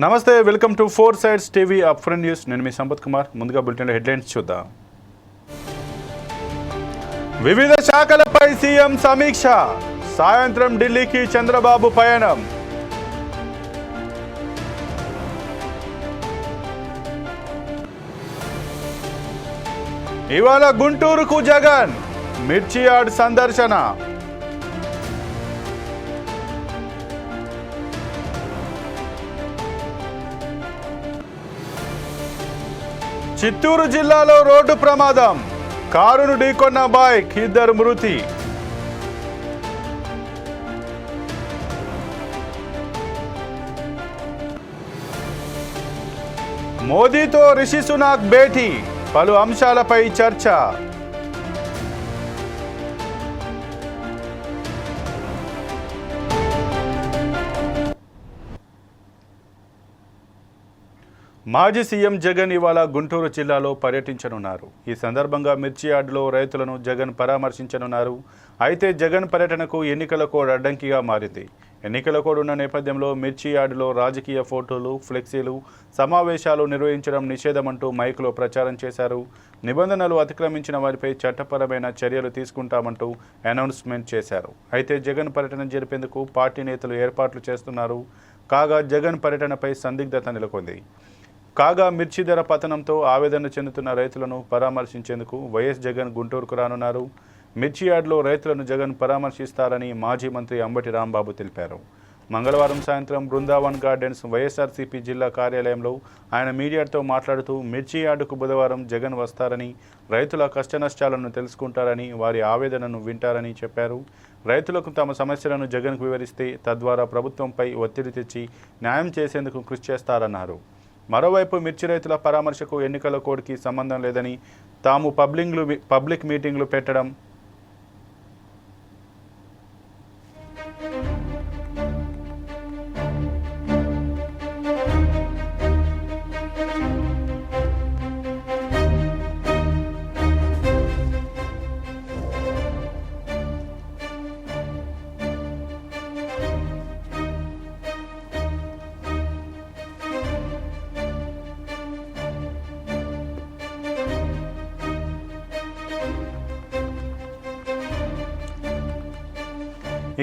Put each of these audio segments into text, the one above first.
నమస్తే, welcome to four sides TV up front news. నేను మీ సంపత్ కుమార్. ముందుగా బులెటిన్లో హెడ్లైన్స్ చూద్దాం. వివిధ శాఖలపై సీఎం సమీక్ష. సాయంత్రం ఢిల్లీకి చంద్రబాబు పయనం. ఇవాళ గుంటూరుకు జగన్ మిర్చి యార్డ్ సందర్శన. చిత్తూరు జిల్లాలో రోడ్డు ప్రమాదం. కారును ఢీకొన్న బైక్, 2 మృతి. మోదీతో రిషి సునాక్ భేటీ. పలు అంశాలపై చర్చ. మాజీ సీఎం జగన్ ఇవాళ గుంటూరు జిల్లాలో పర్యటించనున్నారు. ఈ సందర్భంగా మిర్చి యార్డులో రైతులను జగన్ పరామర్శించనున్నారు. అయితే జగన్ పర్యటనకు ఎన్నికల కోడ్ అడ్డంకిగా మారింది. ఎన్నికల కోడ్ ఉన్న నేపథ్యంలో మిర్చి యార్డులో రాజకీయ ఫోటోలు, ఫ్లెక్సీలు, సమావేశాలు నిర్వహించడం నిషేధమంటూ మైకులో ప్రచారం చేశారు. నిబంధనలు అతిక్రమించిన వారిపై చట్టపరమైన చర్యలు తీసుకుంటామంటూ అనౌన్స్మెంట్ చేశారు. అయితే జగన్ పర్యటన జరిపేందుకు పార్టీ నేతలు ఏర్పాట్లు చేస్తున్నారు. కాగా జగన్ పర్యటనపై సందిగ్ధత నెలకొంది. కాగా మిర్చి ధర పతనంతో ఆవేదన చెందుతున్న రైతులను పరామర్శించేందుకు వైఎస్ జగన్ గుంటూరుకు రానున్నారు. మిర్చి యార్డులో రైతులను జగన్ పరామర్శిస్తారని మాజీ మంత్రి అంబటి రాంబాబు తెలిపారు. మంగళవారం సాయంత్రం బృందావన్ గార్డెన్స్ వైఎస్ఆర్సీపీ జిల్లా కార్యాలయంలో ఆయన మీడియాతో మాట్లాడుతూ మిర్చి యార్డుకు బుధవారం జగన్ వస్తారని, రైతుల కష్టనష్టాలను తెలుసుకుంటారని, వారి ఆవేదనను వింటారని చెప్పారు. రైతులకు తమ సమస్యలను జగన్కు వివరిస్తే తద్వారా ప్రభుత్వంపై ఒత్తిడి తెచ్చి న్యాయం చేసేందుకు కృషి చేస్తారన్నారు. మరోవైపు మిర్చి రైతుల పరామర్శకు ఎన్నికల కోడ్కి సంబంధం లేదని, తాము పబ్లిక్ మీటింగ్లు పెట్టడం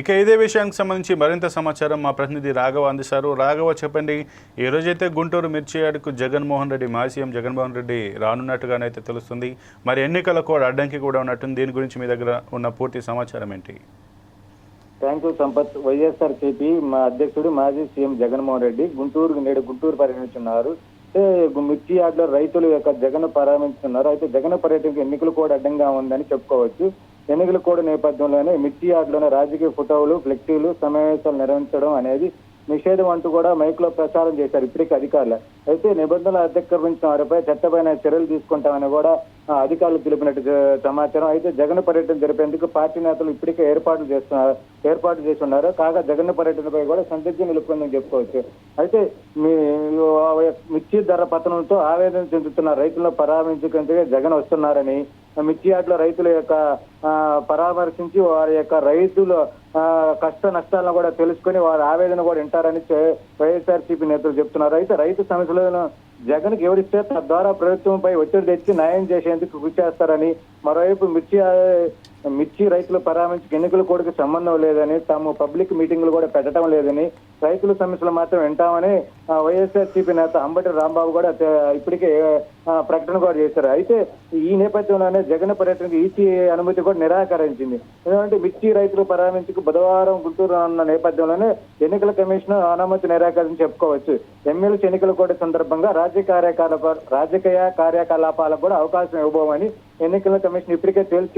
ఇక ఇదే విషయానికి సంబంధించి మరింత సమాచారం మా ప్రతినిధి రాఘవ అందిస్తారు. రాఘవ, చెప్పండి, ఈరోజైతే గుంటూరు మిర్చి యార్డుకు జగన్మోహన్ రెడ్డి, మాజీ సీఎం జగన్మోహన్ రెడ్డి రానున్నట్టుగానైతే తెలుస్తుంది. మరి ఎన్నికల కోడ్ అడ్డంకి కూడా ఉన్నట్టుంది. దీని గురించి మీ దగ్గర ఉన్న పూర్తి సమాచారం ఏంటి? Thank you Sampath. వైఎస్ఆర్సీపీ మా అధ్యక్షుడు మాజీ సీఎం జగన్మోహన్ రెడ్డి నేడు గుంటూరు పర్యటించున్నారు. మిర్చి యార్డులో రైతులు యొక్క జగన్ పరామర్శిస్తున్నారు. అయితే జగన్ పర్యటనకు ఎన్నికలు కూడా అడ్డంగా ఉందని చెప్పుకోవచ్చు. ఎన్నికల కోడ్ నేపథ్యంలోనే మిర్చి యార్డులోనే రాజకీయ ఫోటోలు, ఫ్లెక్సీలు, సమావేశాలు నిర్వహించడం అనేది నిషేధం అంటూ కూడా మైక్ లో ప్రచారం చేశారు ఇప్పటికీ అధికారులు. అయితే నిబంధనలు అతిక్రమించిన వారిపై చట్టపైన చర్యలు తీసుకుంటామని కూడా అధికారులు తెలిపినట్టు సమాచారం. అయితే జగన్ పర్యటన జరిపేందుకు పార్టీ నేతలు ఇప్పటికే ఏర్పాటు చేసి ఉన్నారు. కాగా జగన్ పర్యటనపై కూడా సందిగ్ధం నిలుపుకుందని చెప్పుకోవచ్చు. అయితే మిర్చి ధర పతనంతో ఆవేదన చెందుతున్న రైతులను పరామర్శించేందుకు జగన్ వస్తున్నారని, మిర్చి యార్డులో రైతుల యొక్క పరామర్శించి వారి యొక్క రైతుల కష్ట నష్టాలను కూడా తెలుసుకుని వారి ఆవేదన కూడా వింటారని వైఎస్ఆర్సీపీ నేతలు చెప్తున్నారు. అయితే రైతు సమస్యలను జగన్కి ఎవరిస్తే తద్వారా ప్రభుత్వంపై ఒత్తిడి తెచ్చి న్యాయం చేసేందుకు కృషి చేస్తారని, మరోవైపు మిర్చి రైతులు పరామర్శకు ఎన్నికల కోడ్కి సంబంధం లేదని, తాము పబ్లిక్ మీటింగ్లు కూడా పెట్టడం లేదని, రైతుల సమస్యలు మాత్రం వింటామని వైఎస్ఆర్సీపీ నేత అంబటి రాంబాబు కూడా ఇప్పటికే ప్రకటన కూడా చేశారు. అయితే ఈ నేపథ్యంలోనే జగన్ పర్యటనకు ఈసీ అనుమతి కూడా నిరాకరించింది. ఎందుకంటే మిర్చి రైతులు పరామర్శకు బుధవారం గుంటూరు ఉన్న నేపథ్యంలోనే ఎన్నికల కమిషన్ అనుమతి నిరాకరించి చెప్పుకోవచ్చు. ఎమ్మెల్సీ ఎన్నికల కోడ్ సందర్భంగా రాజకీయ కార్యకలాపాలకు కూడా అవకాశం ఇవ్వబోమని ఎన్నికల కమిషన్ ఇప్పటికే తేల్చి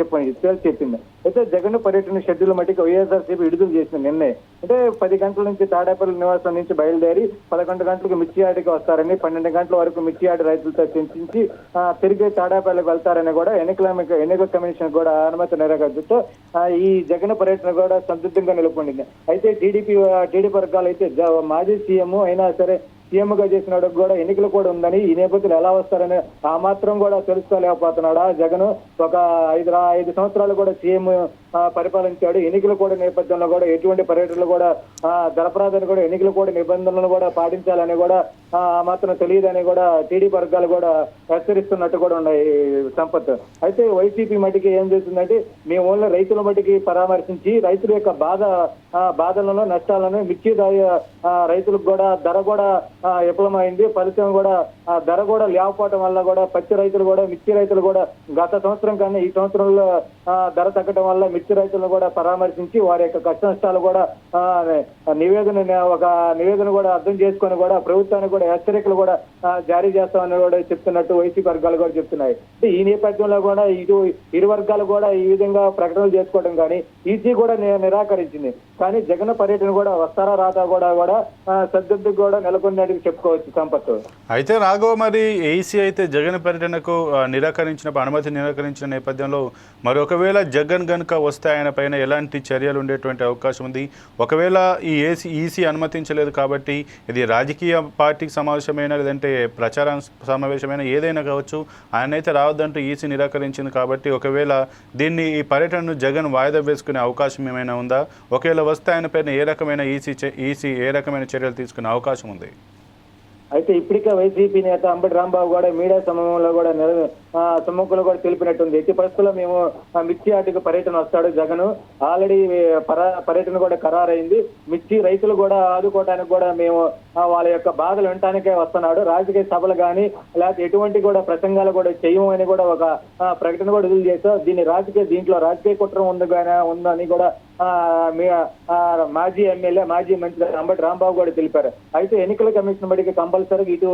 చెప్పింది. అయితే జగన్ పర్యటన షెడ్యూల్ మట్టికి వైఎస్ఆర్సీపీ విడుదల చేసిన నిన్నే అంటే 10 గంటల నుంచి తాడేపల్లి నివాసం నుంచి బయలుదేరి 11 గంటలకు మిర్చి యార్డుకి వస్తారని, 12 గంటల వరకు మిర్చి యార్డు రైతులతో చర్చించి తిరిగి తాడేపల్లికి వెళ్తారని కూడా ఎన్నికల కమిషన్ కూడా అనుమతి నిరాకరిస్తూ ఈ జగన్ పర్యటన కూడా సందిగ్ధంగా నెలకొండింది. అయితే టీడీపీ వర్గాలు అయితే మాజీ సీఎం అయినా సరే సీఎంగా చేసిన కూడా ఎన్నికలు కూడా ఉందని, ఈ నేపథ్యంలో ఎలా వస్తారని ఆ మాత్రం కూడా తెలుసుకోలేకపోతున్నాడా జగన్? ఒక 5 సంవత్సరాలు కూడా సీఎం పరిపాలించాడు. ఎన్నికల కోడ్ నేపథ్యంలో కూడా ఎటువంటి పర్యటనలు కూడా జరపరాదని కూడా ఎన్నికల కోడ్ నిబంధనలను కూడా పాటించాలని కూడా మాత్రం తెలియదని కూడా టీడీపీ వర్గాలు కూడా హెచ్చరిస్తున్నట్టు కూడా ఉన్నాయి సంపత్. అయితే వైసీపీ మట్టికి ఏం చేస్తుందంటే మేము ఓన్లీ రైతుల మట్టికి పరామర్శించి రైతుల యొక్క బాధలను నష్టాలను మిర్చి రైతులకు కూడా ధర కూడా విఫలమైంది. ఫలితం కూడా ధర కూడా లేకపోవడం వల్ల కూడా పచ్చి రైతులు కూడా మిర్చి రైతులు కూడా గత సంవత్సరం కన్నా ఈ సంవత్సరంలో ధర తగ్గడం వల్ల మిర్చి రైతులను కూడా పరామర్శించి వారి యొక్క కష్ట నష్టాలు కూడా ఒక నివేదన కూడా అర్థం చేసుకొని కూడా ప్రభుత్వానికి కూడా హెచ్చరికలు కూడా జారీ చేస్తామని కూడా చెప్తున్నట్టు వైసీపీ వర్గాలు కూడా చెప్తున్నాయి. ఈ నేపథ్యంలో కూడా ఇరు వర్గాలు కూడా ఈ విధంగా ప్రకటనలు చేసుకోవడం కానీ ఈసీ కూడా నిరాకరించింది. కానీ జగన్ పర్యటన కూడా వస్తారా రాదా కూడా సద్దుకు కూడా నెలకొన్నట్టు చెప్పుకోవచ్చు సంపత్. అయితే రాఘవ, మరి ఏసీ అయితే జగన్ పర్యటనకు అనుమతి నిరాకరించిన నేపథ్యంలో మరి ఒకవేళ జగన్ గనుక వస్తే ఆయన పైన ఎలాంటి చర్యలు ఉండేటువంటి అవకాశం ఉంది? ఒకవేళ ఈ ఈసీ అనుమతించలేదు కాబట్టి ఇది రాజకీయ పార్టీకి సమావేశమైనా లేదంటే ప్రచార సమావేశమైనా ఏదైనా కావచ్చు, ఆయన అయితే రావద్దంటూ ఈసీ నిరాకరించింది కాబట్టి ఒకవేళ ఈ పర్యటనను జగన్ వాయిదా వేసుకునే అవకాశం ఏమైనా ఉందా? ఒకవేళ వస్తే ఆయన పైన ఏ రకమైన ఈసీ ఏ రకమైన చర్యలు తీసుకునే అవకాశం ఉంది? అయితే ఇప్పటికే వైసీపీ నేత అంబటి రాంబాబు కూడా మీడియా సమూహంలో కూడా సమ్ముఖంలో కూడా తెలిపినట్టుంది. ఎట్టి పరిస్థితుల్లో మేము మిర్చి యార్డుకు పర్యటన వస్తాడు జగన్. ఆల్రెడీ పర్యటన కూడా ఖరారైంది. మిర్చి రైతులు కూడా ఆదుకోవడానికి కూడా మేము వాళ్ళ యొక్క బాధలు వినటానికే వస్తున్నాడు. రాజకీయ సభలు కానీ లేకపోతే ఎటువంటి కూడా ప్రసంగాలు కూడా చేయము అని కూడా ఒక ప్రకటన కూడా విడుదల చేశారు. దీంట్లో రాజకీయ కుట్ర ఉందని కూడా మాజీ ఎమ్మెల్యే మాజీ మంత్రి అంబటి రాంబాబు కూడా తెలిపారు. అయితే ఎన్నికల కమిషన్ బడికి కంపల్సరీ ఇటు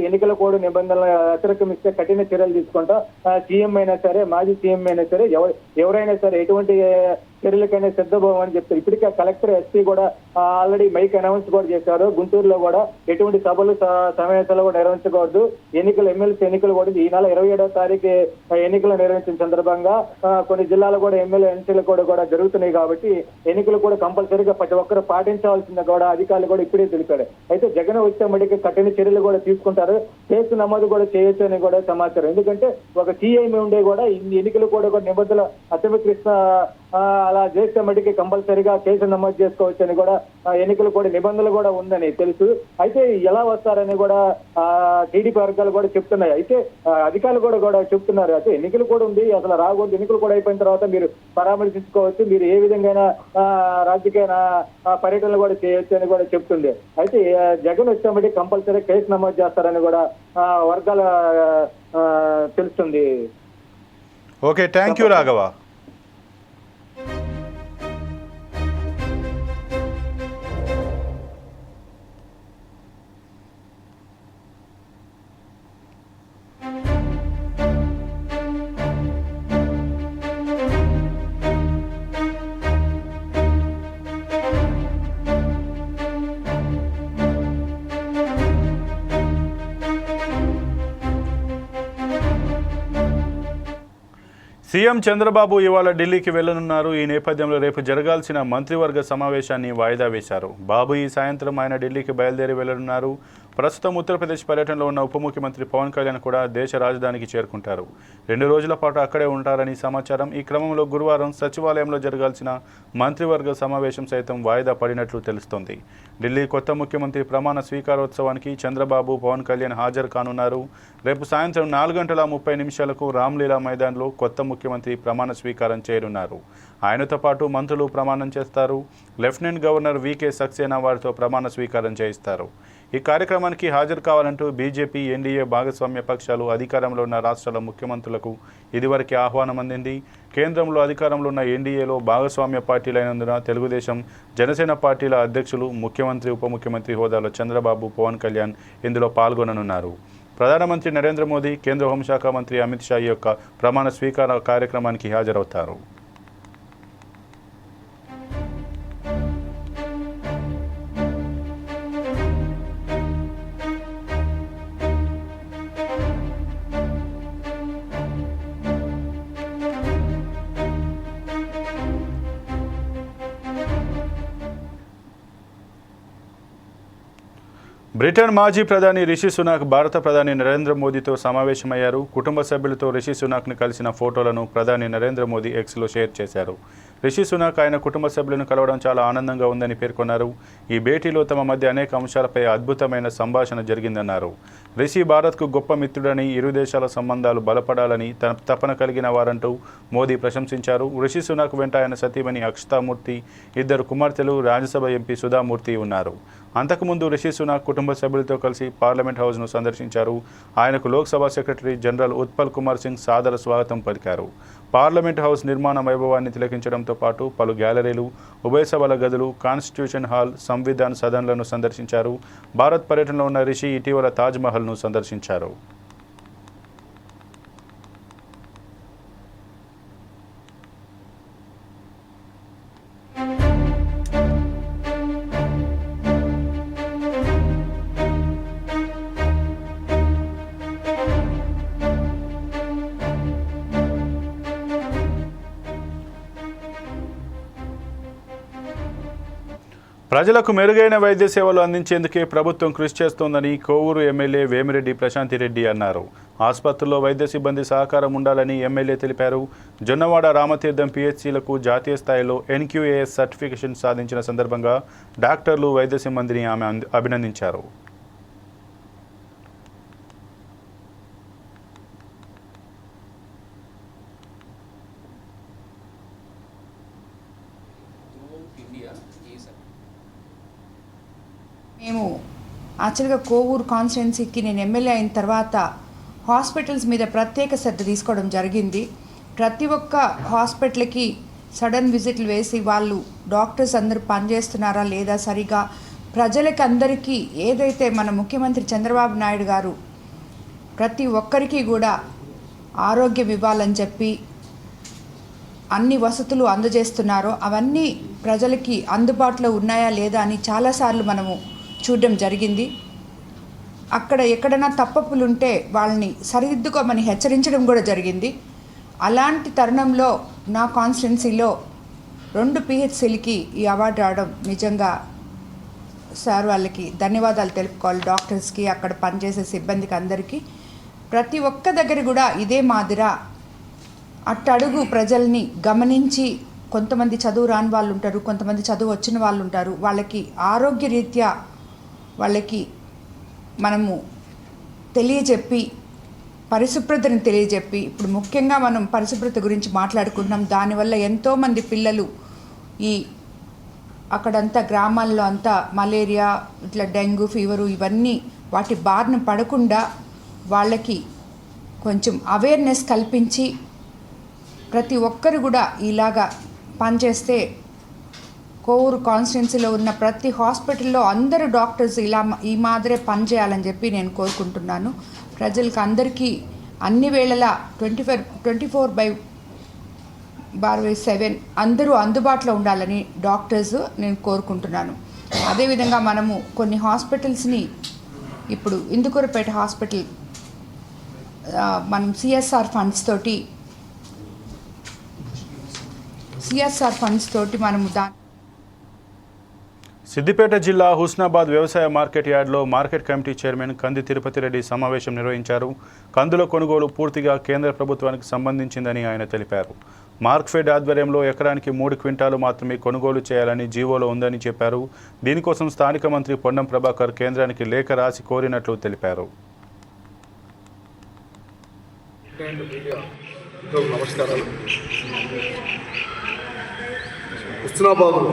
ఎన్నికల కోడ్ నిబంధనలు అతిక్రమిస్తే కఠిన చర్యలు తీసుకుంటా సీఎం అయినా సరే మాజీ సీఎం అయినా సరే ఎవరైనా సరే ఎటువంటి చర్యలకైనా సిద్ధమని చెప్తారు. ఇప్పటికే కలెక్టర్ ఎస్పీ కూడా ఆల్రెడీ మైక్ అనౌన్స్ కూడా చేశారు. గుంటూరులో కూడా ఎటువంటి సభలు సమావేశాలు కూడా నిర్వహించకూడదు. ఎమ్మెల్సీ ఎన్నికలు కూడా ఈ నెల 27వ తారీఖు ఎన్నికలు నిర్వహించిన సందర్భంగా కొన్ని జిల్లాలు కూడా ఎమ్మెల్యే ఎన్నికలు కూడా జరుగుతున్నాయి కాబట్టి ఎన్నికలు కూడా కంపల్సరీగా ప్రతి ఒక్కరు పాటించాల్సింది కూడా అధికారులు కూడా ఇప్పుడే తెలిపారు. అయితే జగన్ వచ్చే మడికి కఠిన చర్యలు కూడా తీసుకుంటారు. కేసు నమోదు కూడా చేయొచ్చు అని కూడా సమాచారం. ఎందుకంటే ఒక సిఐ ఉండే కూడా ఎన్నికలు కూడా నిబంధనలు అతిక్రమిస్తున్న అలా చేస్తే మటుకి కంపల్సరీగా కేసు నమోదు చేసుకోవచ్చు అని కూడా ఎన్నికలు కూడా నిబంధనలు కూడా ఉందని తెలుసు. అయితే ఎలా వస్తారని కూడా టీడీపీ వర్గాలు కూడా చెప్తున్నాయి. అయితే అధికారులు కూడా చెప్తున్నారు. అయితే ఎన్నికలు కూడా ఉంది, అసలు రాకూడదు, ఎన్నికలు కూడా అయిపోయిన తర్వాత మీరు పరామర్శించుకోవచ్చు, మీరు ఏ విధంగా రాజకీయ పర్యటనలు కూడా చేయొచ్చు అని కూడా చెప్తుంది. అయితే జగన్ వచ్చేబట్టి కంపల్సరీ కేసు నమోదు చేస్తారని కూడా వర్గాల తెలుస్తుంది. Okay, thank you Raghava. CM Chandrababu ఇవాళ ఢిల్లీకి వెళ్లనున్నారు. ఈ నేపథ్యంలో రేపు జరగాల్సిన మంత్రివర్గ సమావేశాన్ని వాయిదా వేశారు. బాబు ఈ సాయంత్రం ఆయన ఢిల్లీకి బయలుదేరి వెళ్లనున్నారు. ప్రస్తుతం ఉత్తరప్రదేశ్ పర్యటనలో ఉన్న ఉప ముఖ్యమంత్రి పవన్ కళ్యాణ్ కూడా దేశ రాజధానికి చేరుకుంటారు. 2 రోజుల పాటు అక్కడే ఉంటారని సమాచారం. ఈ క్రమంలో గురువారం సచివాలయంలో జరగాల్సిన మంత్రివర్గ సమావేశం సైతం వాయిదా పడినట్లు తెలుస్తోంది. ఢిల్లీ కొత్త ముఖ్యమంత్రి ప్రమాణ స్వీకారోత్సవానికి చంద్రబాబు పవన్ కళ్యాణ్ హాజరు కానున్నారు. రేపు సాయంత్రం 4:30 రామ్లీలా మైదాన్లో కొత్త ముఖ్యమంత్రి ప్రమాణ స్వీకారం చేయనున్నారు. ఆయనతో పాటు మంత్రులు ప్రమాణం చేస్తారు. లెఫ్టినెంట్ గవర్నర్ వీకే సక్సేనా వారితో ప్రమాణ స్వీకారం చేయిస్తారు. ఈ కార్యక్రమానికి హాజరు కావాలంటూ బీజేపీ, ఎన్డీఏ భాగస్వామ్య పక్షాలు అధికారంలో ఉన్న రాష్ట్రాల ముఖ్యమంత్రులకు ఇదివరకే ఆహ్వానం అందింది. కేంద్రంలో అధికారంలో ఉన్న ఎన్డీఏలో భాగస్వామ్య పార్టీలైనందున తెలుగుదేశం, జనసేన పార్టీల అధ్యక్షులు, ముఖ్యమంత్రి, ఉప ముఖ్యమంత్రి హోదాలో చంద్రబాబు, పవన్ కళ్యాణ్ ఇందులో పాల్గొననున్నారు. ప్రధానమంత్రి నరేంద్ర మోదీ, కేంద్ర హోంశాఖ మంత్రి అమిత్ షా యొక్క ప్రమాణ స్వీకార కార్యక్రమానికి హాజరవుతారు. బ్రిటన్ మాజీ ప్రధాని రిషి సునాక్ భారత ప్రధాని నరేంద్ర మోదీతో సమావేశమయ్యారు. కుటుంబ సభ్యులతో రిషి సునాక్ను కలిసిన ఫోటోలను ప్రధాని నరేంద్ర మోదీ ఎక్స్లో షేర్ చేశారు. రిషి సునాక్ ఆయన కుటుంబ సభ్యులను కలవడం చాలా ఆనందంగా ఉందని పేర్కొన్నారు. ఈ భేటీలో తమ మధ్య అనేక అంశాలపై అద్భుతమైన సంభాషణ జరిగిందన్నారు. రిషి భారత్కు గొప్ప మిత్రుడని, ఇరు దేశాల సంబంధాలు బలపడాలని తపన కలిగిన వారంటూ మోదీ ప్రశంసించారు. రిషి సునాక్ వెంట ఆయన సతీమణి అక్షతామూర్తి, ఇద్దరు కుమార్తెలు, రాజ్యసభ ఎంపీ సుధామూర్తి ఉన్నారు. అంతకుముందు రిషి సునాక్ కుటుంబ సభ్యులతో కలిసి పార్లమెంట్ హౌస్ను సందర్శించారు. ఆయనకు లోక్సభ సెక్రటరీ జనరల్ ఉత్పల్ కుమార్ సింగ్ సాదర స్వాగతం పలికారు. పార్లమెంట్ హౌస్ నిర్మాణ వైభవాన్ని తిలకించడంతో పాటు పలు గ్యాలరీలు, ఉభయ సభల గదులు, కాన్స్టిట్యూషన్ హాల్, సంవిధాన్ సదన్లను సందర్శించారు. భారత్ పర్యటనలో ఉన్న రిషి ఇటీవల తాజ్మహల్ను సందర్శించారు. ప్రజలకు మెరుగైన వైద్య సేవలు అందించేందుకే ప్రభుత్వం కృషి చేస్తోందని కోవూరు ఎమ్మెల్యే వేమిరెడ్డి ప్రశాంతిరెడ్డి అన్నారు. ఆసుపత్రుల్లో వైద్య సిబ్బంది సహకారం ఉండాలని ఎమ్మెల్యే తెలిపారు. జొన్నవాడ రామతీర్థం పిహెచ్సిలకు జాతీయ స్థాయిలో ఎన్క్యూఏఎస్ సర్టిఫికేషన్ సాధించిన సందర్భంగా డాక్టర్లు, వైద్య సిబ్బందిని ఆమె అభినందించారు. మేము యాక్చువల్గా కోవూరు కాన్స్టిట్యున్సీకి నేను ఎమ్మెల్యే అయిన తర్వాత హాస్పిటల్స్ మీద ప్రత్యేక శ్రద్ధ తీసుకోవడం జరిగింది. ప్రతి ఒక్క హాస్పిటల్కి సడన్ విజిట్లు వేసి వాళ్ళు డాక్టర్స్ అందరూ పనిచేస్తున్నారా లేదా సరిగా ప్రజలకి అందరికీ ఏదైతే మన ముఖ్యమంత్రి చంద్రబాబు నాయుడు గారు ప్రతి ఒక్కరికి కూడా ఆరోగ్యం ఇవ్వాలని చెప్పి అన్ని వసతులు అందజేస్తున్నారో అవన్నీ ప్రజలకి అందుబాటులో ఉన్నాయా లేదా అని చాలాసార్లు మనము చూడడం జరిగింది. అక్కడ ఎక్కడైనా తప్పప్పులు ఉంటే వాళ్ళని సరిదిద్దుకోమని హెచ్చరించడం కూడా జరిగింది. అలాంటి తరుణంలో నా కాన్స్టిట్యున్సీలో 2 పిహెచ్సిలకి ఈ అవార్డు రావడం నిజంగా సార్ వాళ్ళకి ధన్యవాదాలు తెలుపుకోవాలి. డాక్టర్స్కి, అక్కడ పనిచేసే సిబ్బందికి అందరికీ. ప్రతి ఒక్క దగ్గర కూడా ఇదే మాదిర అట్టడుగు ప్రజల్ని గమనించి, కొంతమంది చదువు రాని వాళ్ళు ఉంటారు, కొంతమంది చదువు వచ్చిన వాళ్ళు ఉంటారు. వాళ్ళకి ఆరోగ్యరీత్యా వాళ్ళకి మనము తెలియజెప్పి, పరిశుభ్రతను తెలియజెప్పి, ఇప్పుడు ముఖ్యంగా మనం పరిశుభ్రత గురించి మాట్లాడుకుంటున్నాం. దానివల్ల ఎంతోమంది పిల్లలు ఈ అక్కడంతా గ్రామాల్లో అంతా మలేరియా, ఇట్లా డెంగ్యూ ఫీవరు ఇవన్నీ వాటి బారిన పడకుండా వాళ్ళకి కొంచెం అవేర్నెస్ కల్పించి ప్రతి ఒక్కరు కూడా ఇలాగా పనిచేస్తే కోవూరు కాన్స్టిట్యున్సీలో ఉన్న ప్రతి హాస్పిటల్లో అందరూ డాక్టర్స్ ఈ మాదిరే పనిచేయాలని చెప్పి నేను కోరుకుంటున్నాను. ప్రజలకు అందరికీ అన్ని వేళలా 24/7 అందరూ అందుబాటులో ఉండాలని డాక్టర్స్ నేను కోరుకుంటున్నాను. అదేవిధంగా మనము కొన్ని హాస్పిటల్స్ని ఇప్పుడు ఇందుకూరుపేట హాస్పిటల్ మనం సిఎస్ఆర్ ఫండ్స్ తోటి మనము సిద్దిపేట జిల్లా హుస్నాబాద్ వ్యవసాయ మార్కెట్ యార్డ్లో మార్కెట్ కమిటీ చైర్మన్ కంది తిరుపతి రెడ్డి సమావేశం నిర్వహించారు. కందుల కొనుగోలు పూర్తిగా కేంద్ర ప్రభుత్వానికి సంబంధించిందని ఆయన తెలిపారు. మార్క్ఫెడ్ ఆధ్వర్యంలో ఎకరానికి 3 క్వింటాలు మాత్రమే కొనుగోలు చేయాలని జీవోలో ఉందని చెప్పారు. దీనికోసం స్థానిక మంత్రి పొన్నం ప్రభాకర్ కేంద్రానికి లేఖ రాసి కోరినట్లు తెలిపారు. నమస్కారాలు. హుస్నాబాద్లో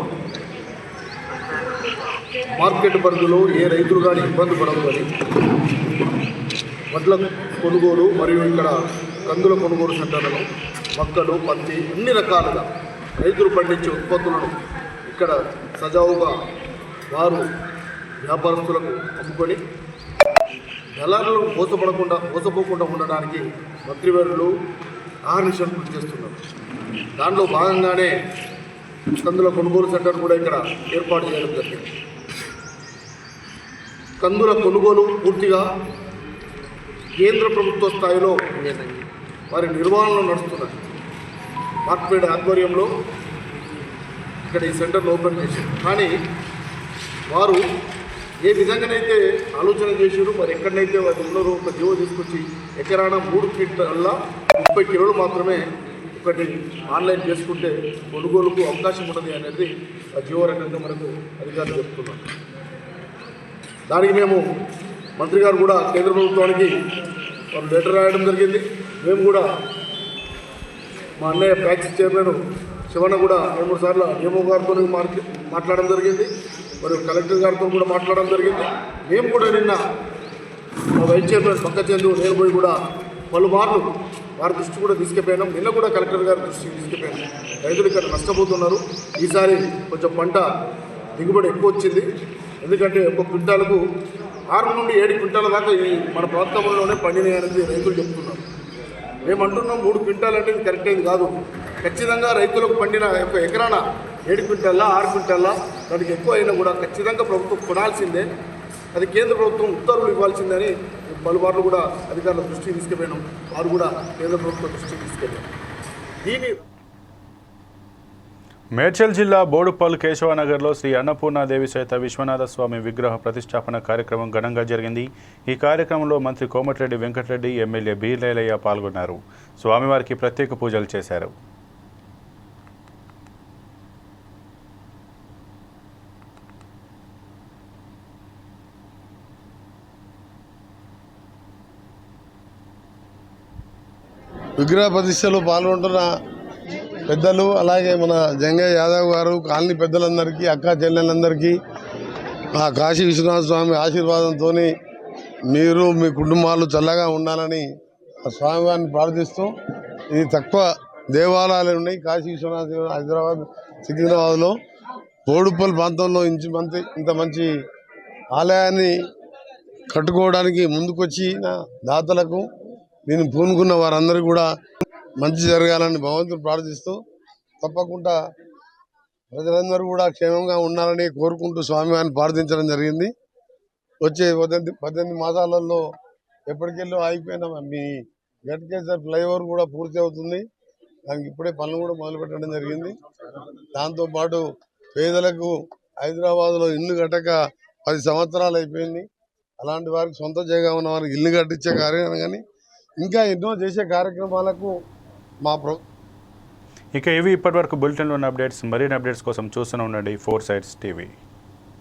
మార్కెట్ పరిధిలో ఏ రైతులు కానీ ఇబ్బంది పడదని వడ్ల కొనుగోలు మరియు ఇక్కడ కందుల కొనుగోలు సెంటర్లను, మొక్కలు, పత్తి అన్ని రకాలుగా రైతులు పండించే ఉత్పత్తులను ఇక్కడ సజావుగా వారు వ్యాపారస్తులకు అమ్ముకొని దళారులు మోసపోకుండా ఉండడానికి మంత్రివర్యులు ఆహర్నిశలు కృషి చేస్తున్నారు. దాంట్లో భాగంగానే కందుల కొనుగోలు సెంటర్ కూడా ఇక్కడ ఏర్పాటు చేయడం జరిగింది. కందుల కొనుగోలు పూర్తిగా కేంద్ర ప్రభుత్వ స్థాయిలో వారి నిర్వహణలో నడుస్తున్నారు. మార్క్ఫెడ్ ఆధ్వర్యంలో ఇక్కడ ఈ సెంటర్ను ఓపెన్ చేశారు. కానీ వారు ఏ విధంగానైతే ఆలోచన చేసారు మరి ఎక్కడనైతే వాళ్ళు ఉన్నారో ఒక జీవో తీసుకొచ్చి ఎకరాన 3 ఫీట్ల 30 కిలోలు మాత్రమే ఒకటి ఆన్లైన్ చేసుకుంటే కొనుగోలుకు అవకాశం ఉన్నది అనేది ఆ జీవో రకంగా మనకు అధికారులు చెప్తున్నారు. దానికి మేము మంత్రి గారు కూడా కేంద్ర ప్రభుత్వానికి లెటర్ రాయడం జరిగింది. మేము కూడా మా అన్నయ్య ప్యాక్స్ చైర్మన్ శివన్న కూడా 2-3 సార్లు డిఎంఓ గారితో మాట్లాడడం జరిగింది, మరియు కలెక్టర్ గారితో కూడా మాట్లాడడం జరిగింది. మేము కూడా నిన్న మా వైస్ చైర్మన్ పక్కచందు నేను పోయి కూడా పలుమార్లు వారి దృష్టి కూడా తీసుకుపోయినాం. నిన్న కూడా కలెక్టర్ గారి దృష్టికి తీసుకుపోయినాం. రైతులు ఇక్కడ నష్టపోతున్నారు. ఈసారి కొంచెం పంట దిగుబడి ఎక్కువ వచ్చింది. ఎందుకంటే ఒక క్వింటాలకు 6 నుండి 7 క్వింటాల దాకా ఈ మన ప్రాంతంలోనే పండినాయి అనేది రైతులు చెప్తున్నారు. మేము అంటున్నాం 3 క్వింటాలు అంటే ఇది కరెక్ట్ అయింది కాదు. ఖచ్చితంగా రైతులకు పండిన ఒక ఎకరాన 7 క్వింటాల 6 క్వింటాల దానికి ఎక్కువ అయినా కూడా ఖచ్చితంగా ప్రభుత్వం కొనాల్సిందే. అది కేంద్ర ప్రభుత్వం ఉత్తర్వులు ఇవ్వాల్సిందని పలుమార్లు కూడా అధికారుల దృష్టికి తీసుకుపోయినాం. వారు కూడా కేంద్ర ప్రభుత్వం దృష్టికి తీసుకెళ్ళాం. దీని మేడ్చల్ జిల్లా బోడుపల్ కేశవనగర్లో శ్రీ అన్నపూర్ణాదేవి సహిత విశ్వనాథ స్వామి విగ్రహ ప్రతిష్టాపన కార్యక్రమం ఘనంగా జరిగింది. ఈ కార్యక్రమంలో మంత్రి కోమటిరెడ్డి వెంకటరెడ్డి, ఎమ్మెల్యే బి లేలయ్య పాల్గొన్నారు. స్వామివారికి ప్రత్యేక పూజలు చేశారు. విగ్రహ ప్రతిష్టలో పాల్గొంటున్న పెద్దలు, అలాగే మన జంగయ్య యాదవ్ గారు, కాలనీ పెద్దలందరికీ, అక్క చెల్లెలందరికీ ఆ కాశీ విశ్వనాథ స్వామి ఆశీర్వాదంతో మీరు మీ కుటుంబాలు చల్లగా ఉండాలని ఆ స్వామివారిని ప్రార్థిస్తూ, ఇది తక్కువ దేవాలయాలు ఉన్నాయి కాశీ విశ్వనాథ హైదరాబాద్ సికింద్రాబాద్లో. బోడుపల్ ప్రాంతంలో ఇంత మంచి ఆలయాన్ని కట్టుకోవడానికి ముందుకొచ్చిన దాతలకు, దీన్ని పూనుకున్న వారందరూ కూడా మంచి జరగాలని భగవంతుని ప్రార్థిస్తూ, తప్పకుండా ప్రజలందరూ కూడా క్షేమంగా ఉండాలని కోరుకుంటూ స్వామివారిని ప్రార్థించడం జరిగింది. వచ్చే 18 మాసాలలో ఎప్పటికెళ్ళో అయిపోయిన మీ గట్కేసర్ ఫ్లైఓవర్ కూడా పూర్తి అవుతుంది. దానికి ఇప్పుడే పనులు కూడా మొదలుపెట్టడం జరిగింది. దాంతోపాటు పేదలకు హైదరాబాద్లో ఇల్లు కట్టక 10 సంవత్సరాలు అయిపోయింది. అలాంటి వారికి సొంత జాగా ఉన్న వారికి ఇల్లు కట్టించే కార్యక్రమం కానీ ఇంకా ఎన్నో చేసే కార్యక్రమాలకు మా ఇక ఇవి ఇప్పటివరకు బులెటిన్లో ఉన్న అప్డేట్స్. మరిన్ని అప్డేట్స్ కోసం చూస్తూనే ఉండండి 4 Sides TV.